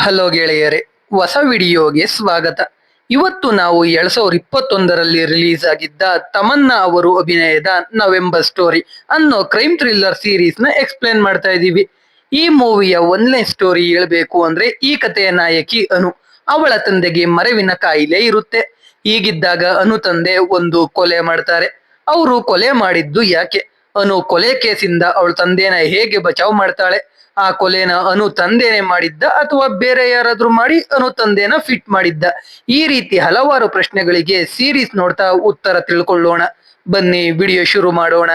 Hello ಗೆಳೆಯರೆ, ಹೊಸ ವಿಡಿಯೋಗೆ ಸ್ವಾಗತ. ಇವತ್ತು ನಾವು 2021ರಲ್ಲಿ ರಿಲೀಸ್ ಆಗಿದ್ದ ತಮನ್ನಾ ಅವರು ಅಭಿನಯದ ನವೆಂಬರ್ ಸ್ಟೋರಿ ಅನ್ನೋ ಕ್ರೈಮ್ ಥ್ರಿಲ್ಲರ್ ಸೀರೀಸ್ ನ ಎಕ್ಸ್ಪ್ಲೇನ್ ಮಾಡ್ತಾ ಇದೀವಿ. ಈ ಮೂವಿಯ ಒಂದನೇ ಸ್ಟೋರಿ ಹೇಳ್ಬೇಕು ಅಂದ್ರೆ, ಈ ಕಥೆಯ ನಾಯಕಿ ಅನು. ಅವಳ ತಂದೆಗೆ ಮರೆವಿನ ಕಾಯಿಲೆ ಇರುತ್ತೆ. ಹೀಗಿದ್ದಾಗ ಅನು ತಂದೆ ಒಂದು ಕೊಲೆ ಮಾಡ್ತಾರೆ. ಅವರು ಕೊಲೆ ಮಾಡಿದ್ದು ಯಾಕೆ? ಅನು ಕೊಲೆ ಕೇಸಿಂದ ಅವಳ ತಂದೆನ ಹೇಗೆ ಬಚಾವ್ ಮಾಡ್ತಾಳೆ? ಆ ಕೊಲೆನ ಅನು ತಂದೆನೆ ಮಾಡಿದ್ದ ಅಥವಾ ಬೇರೆ ಯಾರಾದ್ರೂ ಮಾಡಿ ಅನು ತಂದೆನ ಫಿಟ್ ಮಾಡಿದ್ದ? ಈ ರೀತಿ ಹಲವಾರು ಪ್ರಶ್ನೆಗಳಿಗೆ ಸೀರೀಸ್ ನೋಡ್ತಾ ಉತ್ತರ ತಿಳ್ಕೊಳ್ಳೋಣ. ಬನ್ನಿ ವಿಡಿಯೋ ಶುರು ಮಾಡೋಣ.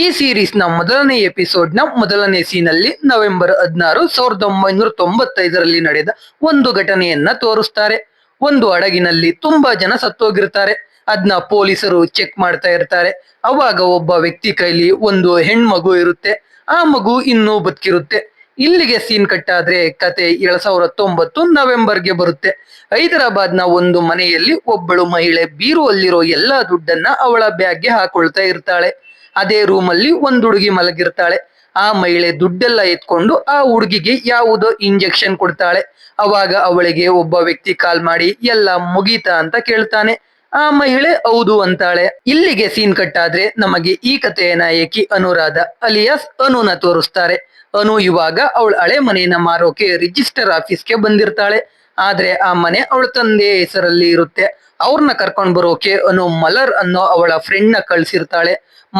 ಈ ಸೀರೀಸ್ ನ ಮೊದಲನೇ ಎಪಿಸೋಡ್ ನ ಮೊದಲನೇ ಸೀನ್ ಅಲ್ಲಿ ನವೆಂಬರ್ 16, 1995ರಲ್ಲಿ ನಡೆದ ಒಂದು ಘಟನೆಯನ್ನ ತೋರಿಸ್ತಾರೆ. ಒಂದು ಹಡಗಿನಲ್ಲಿ ತುಂಬಾ ಜನ ಸತ್ತೋಗಿರ್ತಾರೆ. ಅದನ್ನ ಪೊಲೀಸರು ಚೆಕ್ ಮಾಡ್ತಾ ಇರ್ತಾರೆ. ಅವಾಗ ಒಬ್ಬ ವ್ಯಕ್ತಿ ಕೈಲಿ ಒಂದು ಹೆಣ್ಮಗು ಇರುತ್ತೆ. ಆ ಮಗು ಇನ್ನೂ ಬದುಕಿರುತ್ತೆ. ಇಲ್ಲಿಗೆ ಸೀನ್ ಕಟ್ ಆದ್ರೆ ಕತೆ 2009 ನವೆಂಬರ್ಗೆ ಬರುತ್ತೆ. ಹೈದರಾಬಾದ್ ನ ಒಂದು ಮನೆಯಲ್ಲಿ ಒಬ್ಬಳು ಮಹಿಳೆ ಬೀರುವಲ್ಲಿರೋ ಎಲ್ಲಾ ದುಡ್ಡನ್ನ ಅವಳ ಬ್ಯಾಗ್ಗೆ ಹಾಕೊಳ್ತಾ ಇರ್ತಾಳೆ. ಅದೇ ರೂಮ್ ಅಲ್ಲಿ ಒಂದು ಹುಡುಗಿ ಮಲಗಿರ್ತಾಳೆ. ಆ ಮಹಿಳೆ ದುಡ್ಡೆಲ್ಲ ಎತ್ಕೊಂಡು ಆ ಹುಡುಗಿಗೆ ಯಾವುದೋ ಇಂಜೆಕ್ಷನ್ ಕೊಡ್ತಾಳೆ. ಅವಾಗ ಅವಳಿಗೆ ಒಬ್ಬ ವ್ಯಕ್ತಿ ಕಾಲ್ ಮಾಡಿ ಎಲ್ಲ ಮುಗೀತಾ ಅಂತ ಕೇಳ್ತಾನೆ. ಆ ಮಹಿಳೆ ಹೌದು ಅಂತಾಳೆ. ಇಲ್ಲಿಗೆ ಸೀನ್ ಕಟ್ ಆದ್ರೆ ನಮಗೆ ಈ ಕಥೆಯ ನಾಯಕಿ ಅನುರಾಧ ಅಲಿಯಾಸ್ ಅನುನ ತೋರಿಸ್ತಾರೆ. ಅನು ಇವಾಗ ಅವಳ ಹಳೆ ಮನೆಯನ್ನ ಮಾರೋಕೆ ರಿಜಿಸ್ಟರ್ ಆಫೀಸ್ಗೆ ಬಂದಿರ್ತಾಳೆ. ಆದ್ರೆ ಆ ಮನೆ ಅವಳ ತಂದೆ ಹೆಸರಲ್ಲಿ ಇರುತ್ತೆ. ಅವ್ರನ್ನ ಕರ್ಕೊಂಡ್ ಬರೋಕೆ ಅನು ಮಲರ್ ಅನ್ನೋ ಅವಳ ಫ್ರೆಂಡ್ ನ ಕಳ್ಸಿರ್ತಾಳೆ.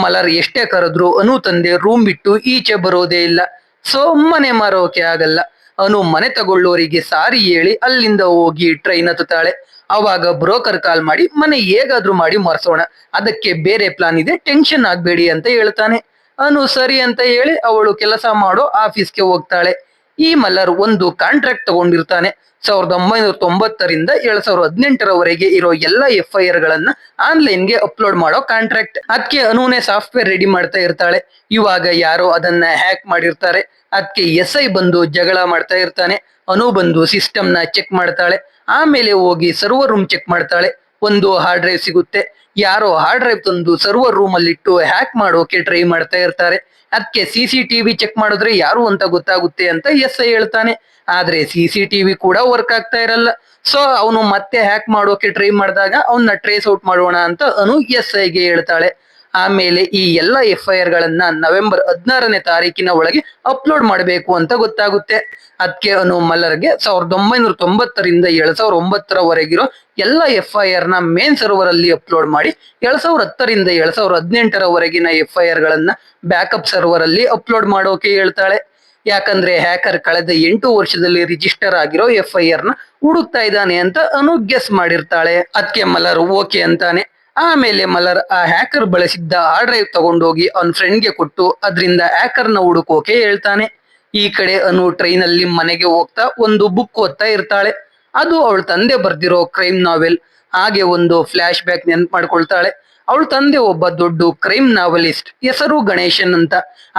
ಮಲರ್ ಎಷ್ಟೇ ಕರೆದ್ರು ಅನು ತಂದೆ ರೂಮ್ ಬಿಟ್ಟು ಈಚೆ ಬರೋದೇ ಇಲ್ಲ. ಸೊ ಮನೆ ಮಾರೋಕೆ ಆಗಲ್ಲ. ಅನು ಮನೆ ತಗೊಳ್ಳೋರಿಗೆ ಸಾರಿ ಹೇಳಿ ಅಲ್ಲಿಂದ ಹೋಗಿ ಟ್ರೈನ್ ಹತ್ತುತ್ತಾಳೆ. ಅವಾಗ ಬ್ರೋಕರ್ ಕಾಲ್ ಮಾಡಿ ಮನೆ ಹೇಗಾದ್ರೂ ಮಾಡಿ ಮರ್ಸೋಣ, ಅದಕ್ಕೆ ಬೇರೆ ಪ್ಲಾನ್ ಇದೆ, ಟೆನ್ಷನ್ ಆಗ್ಬೇಡಿ ಅಂತ ಹೇಳ್ತಾನೆ. ಅನು ಸರಿ ಅಂತ ಹೇಳಿ ಅವಳು ಕೆಲಸ ಮಾಡೋ ಆಫೀಸ್ಗೆ ಹೋಗ್ತಾಳೆ. ಈ ಮಲ್ಲರ್ ಒಂದು ಕಾಂಟ್ರಾಕ್ಟ್ ತಗೊಂಡಿರ್ತಾನೆ. 1990ರಿಂದ 2018ರವರೆಗೆ ಇರೋ ಎಲ್ಲ FIR ಗಳನ್ನ ಆನ್ಲೈನ್ಗೆ ಅಪ್ಲೋಡ್ ಮಾಡೋ ಕಾಂಟ್ರಾಕ್ಟ್. ಅದಕ್ಕೆ ಅನುನೇ ಸಾಫ್ಟ್ವೇರ್ ರೆಡಿ ಮಾಡ್ತಾ ಇರ್ತಾಳೆ. ಇವಾಗ ಯಾರೋ ಅದನ್ನ ಹ್ಯಾಕ್ ಮಾಡಿರ್ತಾರೆ. ಅದಕ್ಕೆ SI ಬಂದು ಜಗಳ ಮಾಡ್ತಾ ಇರ್ತಾನೆ. ಅನು ಬಂದು ಸಿಸ್ಟಮ್ ನ ಚೆಕ್ ಮಾಡ್ತಾಳೆ. ಆಮೇಲೆ ಹೋಗಿ ಸರ್ವರ್ ರೂಮ್ ಚೆಕ್ ಮಾಡ್ತಾಳೆ. ಒಂದು ಹಾರ್ಡ್ ಡ್ರೈವ್ ಸಿಗುತ್ತೆ. ಯಾರೋ ಹಾರ್ಡ್ ಡ್ರೈವ್ ತಂದು ಸರ್ವರ್ ರೂಮ್ ಅಲ್ಲಿ ಇಟ್ಟು ಹ್ಯಾಕ್ ಮಾಡೋಕೆ ಟ್ರೈ ಮಾಡ್ತಾ ಇರ್ತಾರೆ. ಅದಕ್ಕೆ CCTV ಚೆಕ್ ಮಾಡಿದ್ರೆ ಯಾರು ಅಂತ ಗೊತ್ತಾಗುತ್ತೆ ಅಂತ SI ಹೇಳ್ತಾನೆ. ಆದ್ರೆ CCTV ಕೂಡ ವರ್ಕ್ ಆಗ್ತಾ ಇರಲ್ಲ. ಸೊ ಅವನು ಮತ್ತೆ ಹ್ಯಾಕ್ ಮಾಡೋಕೆ ಟ್ರೈ ಮಾಡಿದಾಗ ಅವನ್ನ ಟ್ರೇಸ್ ಔಟ್ ಮಾಡೋಣ ಅಂತ ಅನು SIಗೆ ಹೇಳ್ತಾಳೆ. ಆಮೇಲೆ ಈ ಎಲ್ಲ FIR ಗಳನ್ನ ನವೆಂಬರ್ 16ನೇ ತಾರೀಕಿನ ಒಳಗೆ ಅಪ್ಲೋಡ್ ಮಾಡಬೇಕು ಅಂತ ಗೊತ್ತಾಗುತ್ತೆ. ಅದಕ್ಕೆ ಅನು ಮಲ್ಲರ್ಗೆ 1990ರಿಂದ 2009ರವರೆಗಿರೋ ಎಲ್ಲ FIR ನ ಮೇನ್ ಸರ್ವರ್ ಅಲ್ಲಿ ಅಪ್ಲೋಡ್ ಮಾಡಿ 2010ರಿಂದ 2018ರವರೆಗಿನ FIR ಗಳನ್ನ ಬ್ಯಾಕಪ್ ಸರ್ವರ್ ಅಲ್ಲಿ ಅಪ್ಲೋಡ್ ಮಾಡೋಕೆ ಹೇಳ್ತಾಳೆ. ಯಾಕಂದ್ರೆ ಹ್ಯಾಕರ್ ಕಳೆದ 8 ವರ್ಷದಲ್ಲಿ ರಿಜಿಸ್ಟರ್ ಆಗಿರೋ FIR ನ ಹುಡುಕ್ತಾ ಇದ್ದಾನೆ ಅಂತ ಅನು ಗೆಸ್ ಮಾಡಿರ್ತಾಳೆ. ಅದಕ್ಕೆ ಮಲ್ಲರ್ ಓಕೆ ಅಂತಾನೆ. ಆಮೇಲೆ ಮಲ್ಲರ್ ಆ ಹ್ಯಾಕರ್ ಬಳಸಿದ್ದ ಹಾರ್ಡ್ ಡ್ರೈವ್ ತಗೊಂಡೋಗಿ ಅವನ್ ಫ್ರೆಂಡ್ಗೆ ಕೊಟ್ಟು ಅದರಿಂದ ಹ್ಯಾಕರ್ ನ ಹುಡುಕೋಕೆ ಹೇಳ್ತಾನೆ. ಈ ಕಡೆ ಅನು ಟ್ರೈನ್ ಅಲ್ಲಿ ಮನೆಗೆ ಹೋಗ್ತಾ ಒಂದು ಬುಕ್ ಓದ್ತಾ ಇರ್ತಾಳೆ. ಅದು ಅವಳ ತಂದೆ ಬರ್ದಿರೋ ಕ್ರೈಮ್ ನಾವೆಲ್. ಹಾಗೆ ಒಂದು ಫ್ಲಾಶ್ ಬ್ಯಾಕ್ ನೆನ್ಪು ಮಾಡ್ಕೊಳ್ತಾಳೆ. ಅವಳ ತಂದೆ ಒಬ್ಬ ದೊಡ್ಡ ಕ್ರೈಮ್ ನಾವಲಿಸ್ಟ್, ಹೆಸರು ಗಣೇಶನ್ ಅಂತ.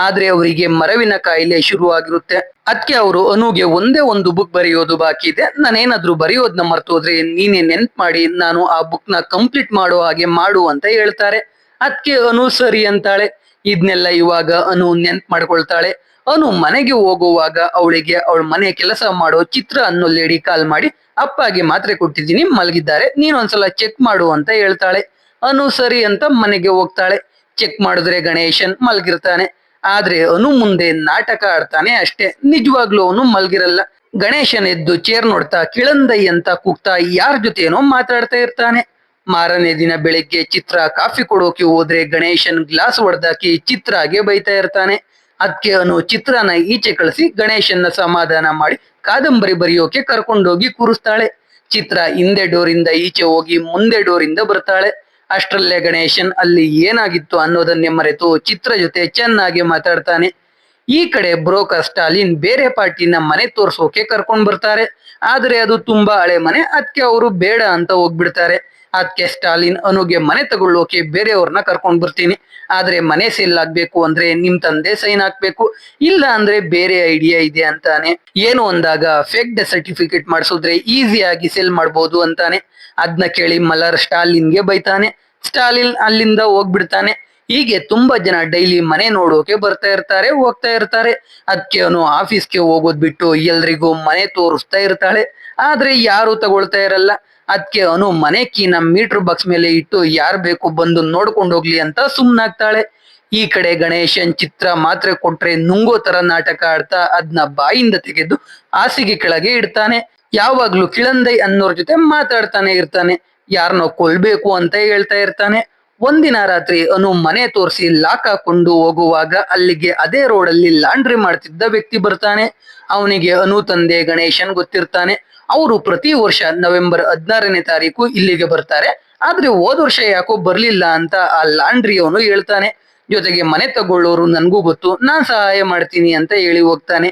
ಆದ್ರೆ ಅವರಿಗೆ ಮರವಿನ ಕಾಯಿಲೆ ಶುರು ಆಗಿರುತ್ತೆ. ಅದಕ್ಕೆ ಅವರು ಅನುಗೆ ಒಂದೇ ಒಂದು ಬುಕ್ ಬರೆಯೋದು ಬಾಕಿ ಇದೆ, ನಾನೇನಾದ್ರೂ ಬರೆಯೋದನ್ನ ಮರ್ತೋದ್ರೆ ನೀನೇ ನೆನ್ಪ್ ಮಾಡಿ ನಾನು ಆ ಬುಕ್ ನ ಕಂಪ್ಲೀಟ್ ಮಾಡೋ ಹಾಗೆ ಮಾಡು ಅಂತ ಹೇಳ್ತಾರೆ. ಅದಕ್ಕೆ ಅನು ಸರಿ ಅಂತಾಳೆ. ಇದನ್ನೆಲ್ಲ ಇವಾಗ ಅನು ನೆನ್ಪ್ ಮಾಡ್ಕೊಳ್ತಾಳೆ. ಅನು ಮನೆಗೆ ಹೋಗುವಾಗ ಅವಳಿಗೆ ಅವಳ ಮನೆ ಕೆಲಸ ಮಾಡೋ ಚಿತ್ರ ಅನ್ನೋ ಲೇಡಿ ಕಾಲ್ ಮಾಡಿ ಅಪ್ಪಗೆ ಮಾತ್ರೆ ಕೊಟ್ಟಿದ್ದೀನಿ, ಮಲಗಿದ್ದಾರೆ, ನೀನೊಂದ್ಸಲ ಚೆಕ್ ಮಾಡು ಅಂತ ಹೇಳ್ತಾಳೆ. ಅನು ಸರಿ ಅಂತ ಮನೆಗೆ ಹೋಗ್ತಾಳೆ. ಚೆಕ್ ಮಾಡಿದ್ರೆ ಗಣೇಶನ್ ಮಲ್ಗಿರ್ತಾನೆ. ಆದ್ರೆ ಅನು ಮುಂದೆ ನಾಟಕ ಆಡ್ತಾನೆ ಅಷ್ಟೇ, ನಿಜವಾಗ್ಲೂ ಅವನು ಮಲ್ಗಿರಲ್ಲ. ಗಣೇಶನ್ ಎದ್ದು ಚೇರ್ ನೋಡ್ತಾ ಕಿಳಂದೈ ಅಂತ ಕೂಗ್ತಾ ಯಾರ ಜೊತೆನೋ ಮಾತಾಡ್ತಾ ಇರ್ತಾನೆ. ಮಾರನೇ ದಿನ ಬೆಳಿಗ್ಗೆ ಚಿತ್ರ ಕಾಫಿ ಕೊಡೋಕೆ ಹೋದ್ರೆ ಗಣೇಶನ್ ಗ್ಲಾಸ್ ಹೊಡೆದಾಕಿ ಚಿತ್ರಾಗೆ ಬೈತಾ ಇರ್ತಾನೆ. ಅದಕ್ಕೆ ಅನು ಚಿತ್ರನ ಈಚೆ ಕಳಿಸಿ ಗಣೇಶನ್ನ ಸಮಾಧಾನ ಮಾಡಿ ಕಾದಂಬರಿ ಬರೆಯೋಕೆ ಕರ್ಕೊಂಡೋಗಿ ಕೂರಿಸ್ತಾಳೆ. ಚಿತ್ರ ಹಿಂದೆ ಡೋರಿಂದ ಈಚೆ ಹೋಗಿ ಮುಂದೆ ಡೋರಿಂದ ಬರ್ತಾಳೆ. ಅಷ್ಟ್ರಲ್ಲೇ ಗಣೇಶನ್ ಅಲ್ಲಿ ಏನಾಗಿತ್ತು ಅನ್ನೋದನ್ನೇ ಮರೆತು ಚಿತ್ರ ಜೊತೆ ಚೆನ್ನಾಗಿ ಮಾತಾಡ್ತಾನೆ. ಈ ಕಡೆ ಬ್ರೋಕರ್ ಸ್ಟಾಲಿನ್ ಬೇರೆ ಪಾರ್ಟಿನ ಮನೆ ತೋರ್ಸೋಕೆ ಕರ್ಕೊಂಡ್ ಬರ್ತಾರೆ. ಆದ್ರೆ ಅದು ತುಂಬಾ ಹಳೆ ಮನೆ. ಅದಕ್ಕೆ ಅವರು ಬೇಡ ಅಂತ ಹೋಗ್ಬಿಡ್ತಾರೆ. ಅದಕ್ಕೆ ಸ್ಟಾಲಿನ್ ಅನುಗೆ ಮನೆ ತಗೊಳ್ಳೋಕೆ ಬೇರೆಯವ್ರನ್ನ ಕರ್ಕೊಂಡ್ ಬರ್ತೀನಿ, ಆದ್ರೆ ಮನೆ ಸೇಲ್ ಆಗ್ಬೇಕು ಅಂದ್ರೆ ನಿಮ್ ತಂದೆ ಸೈನ್ ಹಾಕ್ಬೇಕು, ಇಲ್ಲ ಅಂದ್ರೆ ಬೇರೆ ಐಡಿಯಾ ಇದೆ ಅಂತಾನೆ. ಏನು ಅಂದಾಗ ಫೇಕ್ ಡೆತ್ ಸರ್ಟಿಫಿಕೇಟ್ ಮಾಡಿಸಿದ್ರೆ ಈಸಿಯಾಗಿ ಸೇಲ್ ಮಾಡ್ಬೋದು ಅಂತಾನೆ. ಅದನ್ನ ಕೇಳಿ ಮಲ್ಲರ್ ಸ್ಟಾಲಿನ್ಗೆ ಬೈತಾನೆ. ಸ್ಟಾಲಿನ್ ಅಲ್ಲಿಂದ ಹೋಗ್ಬಿಡ್ತಾನೆ. ಹೀಗೆ ತುಂಬಾ ಜನ ಡೈಲಿ ಮನೆ ನೋಡೋಕೆ ಬರ್ತಾ ಇರ್ತಾರೆ, ಹೋಗ್ತಾ ಇರ್ತಾರೆ. ಅದಕ್ಕೆ ಅವನು ಆಫೀಸ್ಗೆ ಹೋಗೋದ್ ಬಿಟ್ಟು ಎಲ್ರಿಗೂ ಮನೆ ತೋರಿಸ್ತಾ ಇರ್ತಾಳೆ. ಆದ್ರೆ ಯಾರು ತಗೊಳ್ತಾ ಇರಲ್ಲ. ಅದಕ್ಕೆ ಅವನು ಮನೆ ಕೀನ ಮೀಟರ್ ಬಾಕ್ಸ್ ಮೇಲೆ ಇಟ್ಟು ಯಾರ್ ಬೇಕು ಬಂದು ನೋಡ್ಕೊಂಡು ಹೋಗ್ಲಿ ಅಂತ ಸುಮ್ನಾಗ್ತಾಳೆ. ಈ ಕಡೆ ಗಣೇಶನ್ ಚಿತ್ರ ಮಾತ್ರೆ ಕೊಟ್ರೆ ನುಂಗೋ ತರ ನಾಟಕ ಆಡ್ತಾ ಅದ್ನ ಬಾಯಿಂದ ತೆಗೆದು ಹಾಸಿಗೆ ಕೆಳಗೆ ಇಡ್ತಾನೆ. ಯಾವಾಗ್ಲೂ ಕಿಳಂದೈ ಅನ್ನೋರ್ ಜೊತೆ ಮಾತಾಡ್ತಾನೆ ಇರ್ತಾನೆ. ಯಾರನ್ನೋ ಕೊಲ್ಬೇಕು ಅಂತ ಹೇಳ್ತಾ ಇರ್ತಾನೆ. ಒಂದಿನ ರಾತ್ರಿ ಅನು ಮನೆ ತೋರಿಸಿ ಲಾಕ್ ಹಾಕೊಂಡು ಹೋಗುವಾಗ ಅಲ್ಲಿಗೆ ಅದೇ ರೋಡಲ್ಲಿ ಲಾಂಡ್ರಿ ಮಾಡ್ತಿದ್ದ ವ್ಯಕ್ತಿ ಬರ್ತಾನೆ. ಅವನಿಗೆ ಅನು ತಂದೆ ಗಣೇಶನ್ ಗೊತ್ತಿರ್ತಾನೆ. ಅವರು ಪ್ರತಿ ವರ್ಷ ನವೆಂಬರ್ 16ನೇ ತಾರೀಕು ಇಲ್ಲಿಗೆ ಬರ್ತಾರೆ. ಆದ್ರೆ ಹೋದ ವರ್ಷ ಯಾಕೋ ಬರ್ಲಿಲ್ಲ ಅಂತ ಆ ಲಾಂಡ್ರಿ ಅವನು ಹೇಳ್ತಾನೆ. ಜೊತೆಗೆ ಮನೆ ತಗೊಳ್ಳೋರು ನನ್ಗೂ ಗೊತ್ತು, ನಾನ್ ಸಹಾಯ ಮಾಡ್ತೀನಿ ಅಂತ ಹೇಳಿ ಹೋಗ್ತಾನೆ.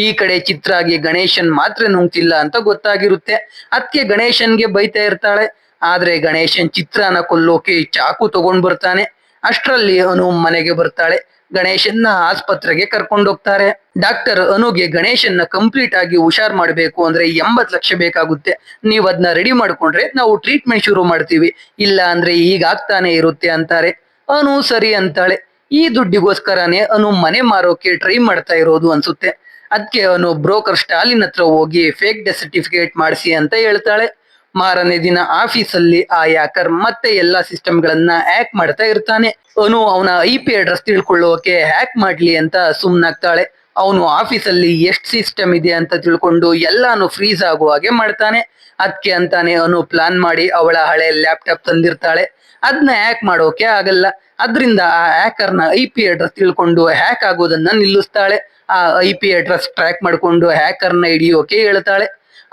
ಈ ಕಡೆ ಚಿತ್ರಾಗೆ ಗಣೇಶನ್ ಮಾತ್ರ ನುಂಗ್ತಿಲ್ಲ ಅಂತ ಗೊತ್ತಾಗಿರುತ್ತೆ. ಅದಕ್ಕೆ ಗಣೇಶನ್ಗೆ ಬೈತಾ ಇರ್ತಾಳೆ. ಆದ್ರೆ ಗಣೇಶನ್ ಚಿತ್ರಾನ ಕೊಲ್ಲೋಕೆ ಚಾಕು ತಗೊಂಡ್ ಬರ್ತಾನೆ. ಅಷ್ಟ್ರಲ್ಲಿ ಅನು ಮನೆಗೆ ಬರ್ತಾಳೆ. ಗಣೇಶನ್ನ ಆಸ್ಪತ್ರೆಗೆ ಕರ್ಕೊಂಡೋಗ್ತಾರೆ. ಡಾಕ್ಟರ್ ಅನುಗೆ ಗಣೇಶನ್ನ ಕಂಪ್ಲೀಟ್ ಆಗಿ ಹುಷಾರ್ ಮಾಡ್ಬೇಕು ಅಂದ್ರೆ 80 ಲಕ್ಷ ಬೇಕಾಗುತ್ತೆ. ನೀವ್ ಅದನ್ನ ರೆಡಿ ಮಾಡ್ಕೊಂಡ್ರೆ ನಾವು ಟ್ರೀಟ್ಮೆಂಟ್ ಶುರು ಮಾಡ್ತೀವಿ, ಇಲ್ಲ ಅಂದ್ರೆ ಈಗ ಆಗ್ತಾನೆ ಇರುತ್ತೆ ಅಂತಾರೆ. ಅನು ಸರಿ ಅಂತಾಳೆ. ಈ ದುಡ್ಡಿಗೋಸ್ಕರನೇ ಅನು ಮನೆ ಮಾರೋಕೆ ಟ್ರೈ ಮಾಡ್ತಾ ಇರೋದು ಅನ್ಸುತ್ತೆ. ಅದಕ್ಕೆ ಅವನು ಬ್ರೋಕರ್ ಸ್ಟಾಲಿನ್ ಹತ್ರ ಹೋಗಿ ಫೇಕ್ ಡೆತ್ ಸರ್ಟಿಫಿಕೇಟ್ ಮಾಡಿಸಿ ಅಂತ ಹೇಳ್ತಾಳೆ. ಮಾರನೇ ದಿನ ಆಫೀಸಲ್ಲಿ ಆ ಯಾಕರ್ ಮತ್ತೆ ಎಲ್ಲಾ ಸಿಸ್ಟಮ್ ಗಳನ್ನ ಹ್ಯಾಕ್ ಮಾಡ್ತಾ ಇರ್ತಾನೆ. ಅವನು ಅವನ IP ಅಡ್ರೆಸ್ ತಿಳ್ಕೊಳ್ಳೋಕೆ ಹ್ಯಾಕ್ ಮಾಡ್ಲಿ ಅಂತ ಸುಮ್ನಾಗ್ತಾಳೆ. ಅವನು ಆಫೀಸಲ್ಲಿ ಎಷ್ಟ್ ಸಿಸ್ಟಮ್ ಇದೆ ಅಂತ ತಿಳ್ಕೊಂಡು ಎಲ್ಲಾನು ಫ್ರೀಸ್ ಆಗುವ ಹಾಗೆ ಮಾಡ್ತಾನೆ. ಅದಕ್ಕೆ ಅಂತಾನೆ ಅವನು ಪ್ಲಾನ್ ಮಾಡಿ ಅವಳ ಹಳೆ ಲ್ಯಾಪ್ಟಾಪ್ ತಂದಿರ್ತಾಳೆ. ಅದನ್ನ ಹ್ಯಾಕ್ ಮಾಡೋಕೆ ಆಗಲ್ಲ. ಅದ್ರಿಂದ ಆ ಹ್ಯಾಕರ್ನ IP ಅಡ್ರೆಸ್ ತಿಳ್ಕೊಂಡು ಹ್ಯಾಕ್ ಆಗೋದನ್ನ ನಿಲ್ಲಿಸ್ತಾಳೆ. ಆ IP ಅಡ್ರೆಸ್ ಟ್ರ್ಯಾಕ್ ಮಾಡ್ಕೊಂಡು ಹ್ಯಾಕರ್ನ ಹಿಡಿಯೋಕೆ ಹೇಳ್ತಾಳೆ.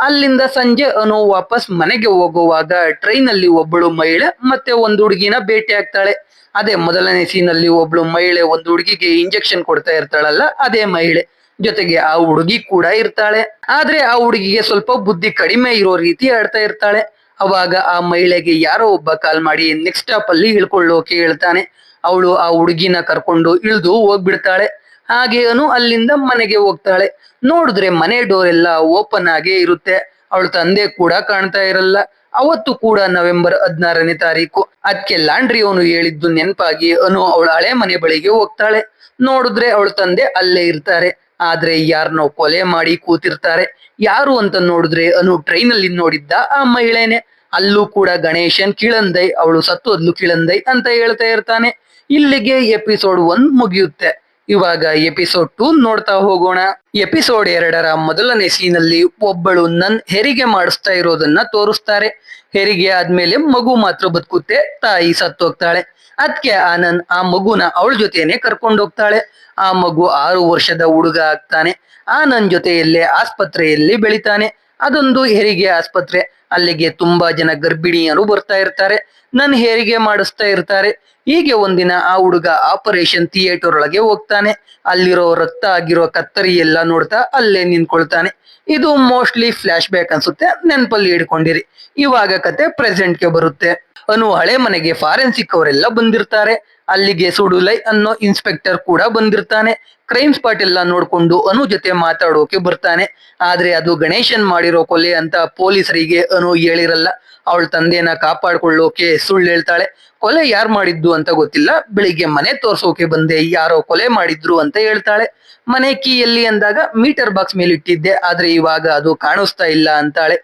ಅಲ್ಲಿಂದ ಸಂಜೆ ಅನು ವಾಪಸ್ ಮನೆಗೆ ಹೋಗುವಾಗ ಟ್ರೈನ್ ಅಲ್ಲಿ ಒಬ್ಬಳು ಮಹಿಳೆ ಮತ್ತೆ ಒಂದು ಹುಡುಗಿನ ಭೇಟಿ ಆಗ್ತಾಳೆ. ಅದೇ ಮೊದಲನೇ ಸೀನಲ್ಲಿ ಒಬ್ಳು ಮಹಿಳೆ ಒಂದು ಹುಡುಗಿಗೆ ಇಂಜೆಕ್ಷನ್ ಕೊಡ್ತಾ ಇರ್ತಾಳಲ್ಲ, ಅದೇ ಮಹಿಳೆ. ಜೊತೆಗೆ ಆ ಹುಡುಗಿ ಕೂಡ ಇರ್ತಾಳೆ. ಆದ್ರೆ ಆ ಹುಡುಗಿಗೆ ಸ್ವಲ್ಪ ಬುದ್ಧಿ ಕಡಿಮೆ ಇರೋ ರೀತಿ ಆಡ್ತಾ ಇರ್ತಾಳೆ. ಅವಾಗ ಆ ಮಹಿಳೆಗೆ ಯಾರೋ ಒಬ್ಬ ಕಾಲ್ ಮಾಡಿ ನೆಕ್ಸ್ಟ್ ಸ್ಟಾಪ್ ಅಲ್ಲಿ ಇಳ್ಕೊಳ್ಳೋಕೆ ಹೇಳ್ತಾನೆ. ಅವಳು ಆ ಹುಡುಗಿನ ಕರ್ಕೊಂಡು ಇಳಿದು ಹೋಗ್ಬಿಡ್ತಾಳೆ. ಹಾಗೆ ಅನು ಅಲ್ಲಿಂದ ಮನೆಗೆ ಹೋಗ್ತಾಳೆ. ನೋಡಿದ್ರೆ ಮನೆ ಡೋರ್ ಎಲ್ಲ ಓಪನ್ ಆಗೇ ಇರುತ್ತೆ. ಅವಳ ತಂದೆ ಕೂಡ ಕಾಣ್ತಾ ಇರಲ್ಲ. ಅವತ್ತು ಕೂಡ ನವೆಂಬರ್ 16ನೇ ತಾರೀಕು. ಅದಕ್ಕೆ ಲಾಂಡ್ರಿ ಅವನು ಹೇಳಿದ್ದು ನೆನಪಾಗಿ ಅನು ಅವಳ ಹಳೆ ಮನೆ ಬಳಿಗೆ ಹೋಗ್ತಾಳೆ. ನೋಡಿದ್ರೆ ಅವಳ ತಂದೆ ಅಲ್ಲೇ ಇರ್ತಾರೆ. ಆದ್ರೆ ಯಾರನ್ನೋ ಕೊಲೆ ಮಾಡಿ ಕೂತಿರ್ತಾರೆ. ಯಾರು ಅಂತ ನೋಡಿದ್ರೆ ಅನು ಟ್ರೈನ್ ಅಲ್ಲಿ ನೋಡಿದ್ದ ಆ ಮಹಿಳೆನೆ. ಅಲ್ಲೂ ಕೂಡ ಗಣೇಶನ್ ಕಿಳಂದೈ, ಅವಳು ಸತ್ತೋದ್ಲು ಕಿಳಂದೈ ಅಂತ ಹೇಳ್ತಾ ಇರ್ತಾನೆ. ಇಲ್ಲಿಗೆ ಎಪಿಸೋಡ್ 1 ಮುಗಿಯುತ್ತೆ. ಇವಾಗ ಎಪಿಸೋಡ್ 2 ನೋಡ್ತಾ ಹೋಗೋಣ. ಎಪಿಸೋಡ್ 2ರ ಮೊದಲನೇ ಸೀನಲ್ಲಿ ಒಬ್ಬಳು ನನ್ ಹೆರಿಗೆ ಮಾಡಿಸ್ತಾ ಇರೋದನ್ನ ತೋರಿಸ್ತಾರೆ. ಹೆರಿಗೆ ಆದ್ಮೇಲೆ ಮಗು ಮಾತ್ರ ಬದುಕುತ್ತೆ, ತಾಯಿ ಸತ್ತೋಗ್ತಾಳೆ. ಅದಕ್ಕೆ ಆನಂದ್ ಆ ಮಗುನ ಅವಳ ಜೊತೆನೆ ಕರ್ಕೊಂಡೋಗ್ತಾಳೆ. ಆ ಮಗು 6 ವರ್ಷದ ಹುಡುಗ ಆಗ್ತಾನೆ. ಆನಂದ್ ಜೊತೆಯಲ್ಲೇ ಆಸ್ಪತ್ರೆಯಲ್ಲಿ ಬೆಳಿತಾನೆ. ಅದೊಂದು ಹೆರಿಗೆ ಆಸ್ಪತ್ರೆ. ಅಲ್ಲಿಗೆ ತುಂಬಾ ಜನ ಗರ್ಭಿಣಿಯರು ಬರ್ತಾ ಇರ್ತಾರೆ, ನನ್ ಹೆರಿಗೆ ಮಾಡಿಸ್ತಾ ಇರ್ತಾರೆ. ಹೀಗೆ ಒಂದಿನ ಆ ಹುಡುಗ ಆಪರೇಷನ್ ಥಿಯೇಟರ್ ಒಳಗೆ ಹೋಗ್ತಾನೆ. ಅಲ್ಲಿರೋ ರಕ್ತ ಆಗಿರೋ ಕತ್ತರಿ ಎಲ್ಲ ನೋಡ್ತಾ ಅಲ್ಲೇ ನಿಂತ್ಕೊಳ್ತಾನೆ. ಇದು ಮೋಸ್ಟ್ಲಿ ಫ್ಲಾಶ್ ಬ್ಯಾಕ್ ಅನ್ಸುತ್ತೆ, ನೆನಪಲ್ಲಿ ಇಟ್ಕೊಂಡಿರಿ. ಇವಾಗ ಕತೆ ಪ್ರೆಸೆಂಟ್ಗೆ ಬರುತ್ತೆ. ಅನು ಹಳೆ ಮನೆಗೆ ಫಾರೆನ್ಸಿಕ್ ಅವರೆಲ್ಲ ಬಂದಿರ್ತಾರೆ. ಅಲ್ಲಿಗೆ ಸುಡುಲೈ ಅನ್ನೋ ಇನ್ಸ್ಪೆಕ್ಟರ್ ಕೂಡ ಬಂದಿರ್ತಾನೆ. ಕ್ರೈಮ್ ಸ್ಪಾಟ್ ಎಲ್ಲ ನೋಡ್ಕೊಂಡು ಅನು ಜೊತೆ ಮಾತಾಡೋಕೆ ಬರ್ತಾನೆ. ಆದ್ರೆ ಅದು ಗಣೇಶನ್ ಮಾಡಿರೋ ಕೊಲೆ ಅಂತ ಪೊಲೀಸರಿಗೆ ಅನು ಹೇಳಿರಲ್ಲ. ಅವಳ ತಂದೆನ ಕಾಪಾಡ್ಕೊಳ್ಳೋಕೆ ಸುಳ್ಳು ಹೇಳ್ತಾಳೆ. ಕೊಲೆ ಯಾರು ಮಾಡಿದ್ದು ಅಂತ ಗೊತ್ತಿಲ್ಲ, ಬೆಳಿಗ್ಗೆ ಮನೆ ತೋರ್ಸೋಕೆ ಬಂದೆ, ಯಾರೋ ಕೊಲೆ ಮಾಡಿದ್ರು ಅಂತ ಹೇಳ್ತಾಳೆ. ಮನೆ ಕೀ ಎಲ್ಲಿ ಅಂದಾಗ ಮೀಟರ್ ಬಾಕ್ಸ್ ಮೇಲೆ ಇಟ್ಟಿದ್ದೆ, ಆದ್ರೆ ಇವಾಗ ಅದು ಕಾಣಿಸ್ತಾ ಇಲ್ಲ ಅಂತಾಳೆ.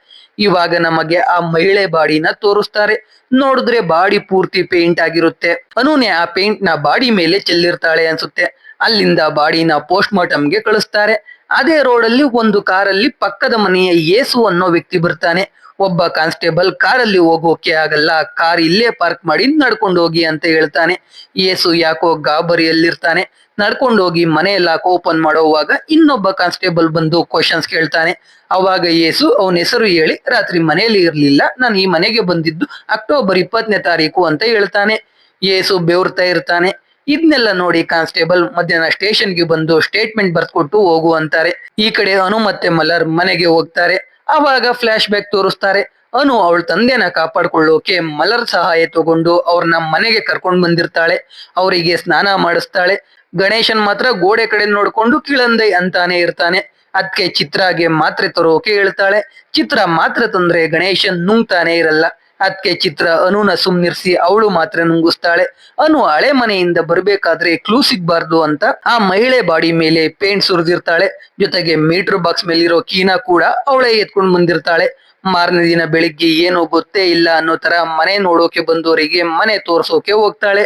ಇವಾಗ ನಮಗೆ ಆ ಮಹಿಳೆ ಬಾಡಿನ ತೋರಿಸ್ತಾರೆ. ನೋಡಿದ್ರೆ ಬಾಡಿ ಪೂರ್ತಿ ಪೇಂಟ್ ಆಗಿರುತ್ತೆ. ಅನುನೆ ಆ ಪೇಂಟ್ ನ ಬಾಡಿ ಮೇಲೆ ಚೆಲ್ಲಿರ್ತಾಳೆ ಅನ್ಸುತ್ತೆ. ಅಲ್ಲಿಂದ ಬಾಡಿನ ಪೋಸ್ಟ್ ಮಾರ್ಟಮ್ಗೆ ಕಳಿಸ್ತಾರೆ. ಅದೇ ರೋಡಲ್ಲಿ ಒಂದು ಕಾರಲ್ಲಿ ಪಕ್ಕದ ಮನೆಯ ಯೇಸು ಅನ್ನೋ ವ್ಯಕ್ತಿ ಬರ್ತಾನೆ. ಒಬ್ಬ ಕಾನ್ಸ್ಟೇಬಲ್ ಕಾರಲ್ಲಿ ಹೋಗೋಕೆ ಆಗಲ್ಲ, ಕಾರ್ ಇಲ್ಲೇ ಪಾರ್ಕ್ ಮಾಡಿ ನಡ್ಕೊಂಡು ಹೋಗಿ ಅಂತ ಹೇಳ್ತಾನೆ. ಯೇಸು ಯಾಕೋ ಗಾಬರಿಯಲ್ಲಿರ್ತಾನೆ. ನಡ್ಕೊಂಡು ಹೋಗಿ ಮನೆ ಲಾಕ್ ಓಪನ್ ಮಾಡೋವಾಗ ಇನ್ನೊಬ್ಬ ಕಾನ್ಸ್ಟೇಬಲ್ ಬಂದು ಕ್ವಶನ್ಸ್ ಕೇಳ್ತಾನೆ. ಅವಾಗ ಯೇಸು ಅವನ ಹೆಸರು ಹೇಳಿ ರಾತ್ರಿ ಮನೆಯಲ್ಲಿ ಇರ್ಲಿಲ್ಲ, ನಾನು ಈ ಮನೆಗೆ ಬಂದಿದ್ದು ಅಕ್ಟೋಬರ್ 20ನೇ ತಾರೀಕು ಅಂತ ಹೇಳ್ತಾನೆ. ಯೇಸು ಬೆವರ್ತಾ ಇರ್ತಾನೆ. ಇದನ್ನೆಲ್ಲ ನೋಡಿ ಕಾನ್ಸ್ಟೇಬಲ್ ಮಧ್ಯಾಹ್ನ ಸ್ಟೇಷನ್ಗೆ ಬಂದು ಸ್ಟೇಟ್ಮೆಂಟ್ ಬರ್ಕೊಟ್ಟು ಹೋಗು ಅಂತಾರೆ. ಈ ಕಡೆ ಅನು ಮತ್ತೆ ಮಲರ್ ಮನೆಗೆ ಹೋಗ್ತಾರೆ. ಅವಾಗ ಫ್ಲಾಶ್ ಬ್ಯಾಕ್ ತೋರಿಸ್ತಾರೆ. ಅನು ಅವಳ ತಂದೆನ ಕಾಪಾಡ್ಕೊಳ್ಳೋಕೆ ಮಲರ್ ಸಹಾಯ ತಗೊಂಡು ಅವ್ರನ್ನ ಮನೆಗೆ ಕರ್ಕೊಂಡ್ ಬಂದಿರ್ತಾಳೆ. ಅವರಿಗೆ ಸ್ನಾನ ಮಾಡಿಸ್ತಾಳೆ. ಗಣೇಶನ್ ಮಾತ್ರ ಗೋಡೆ ಕಡೆ ನೋಡ್ಕೊಂಡು ಕಿಳಂದೈ ಅಂತಾನೆ ಇರ್ತಾನೆ. ಅದಕ್ಕೆ ಚಿತ್ರಾಗೆ ಮಾತ್ರೆ ತರೋಕೆ ಹೇಳ್ತಾಳೆ. ಚಿತ್ರ ಮಾತ್ರೆ ತಂದ್ರೆ ಗಣೇಶನ್ ನುಂಗ್ತಾನೆ ಇರಲ್ಲ. ಅದಕ್ಕೆ ಚಿತ್ರ ಅನುನ ಸುಮ್ನಿರ್ಸಿ ಅವಳು ಮಾತ್ರ ನುಂಗಿಸ್ತಾಳೆ. ಅನು ಹಳೆ ಮನೆಯಿಂದ ಬರ್ಬೇಕಾದ್ರೆ ಕ್ಲೂ ಸಿಗ್ಬಾರ್ದು ಅಂತ ಆ ಮಹಿಳೆ ಬಾಡಿ ಮೇಲೆ ಪೇಂಟ್ ಸುರಿದಿರ್ತಾಳೆ. ಜೊತೆಗೆ ಮೀಟರ್ ಬಾಕ್ಸ್ ಮೇಲಿರೋ ಕೀನ ಕೂಡ ಅವಳೇ ಎತ್ಕೊಂಡ್ ಬಂದಿರ್ತಾಳೆ. ಮಾರನೇ ದಿನ ಬೆಳಿಗ್ಗೆ ಏನು ಗೊತ್ತೇ ಇಲ್ಲ ಅನ್ನೋ ತರ ಮನೆ ನೋಡೋಕೆ ಬಂದವರಿಗೆ ಮನೆ ತೋರ್ಸೋಕೆ ಹೋಗ್ತಾಳೆ.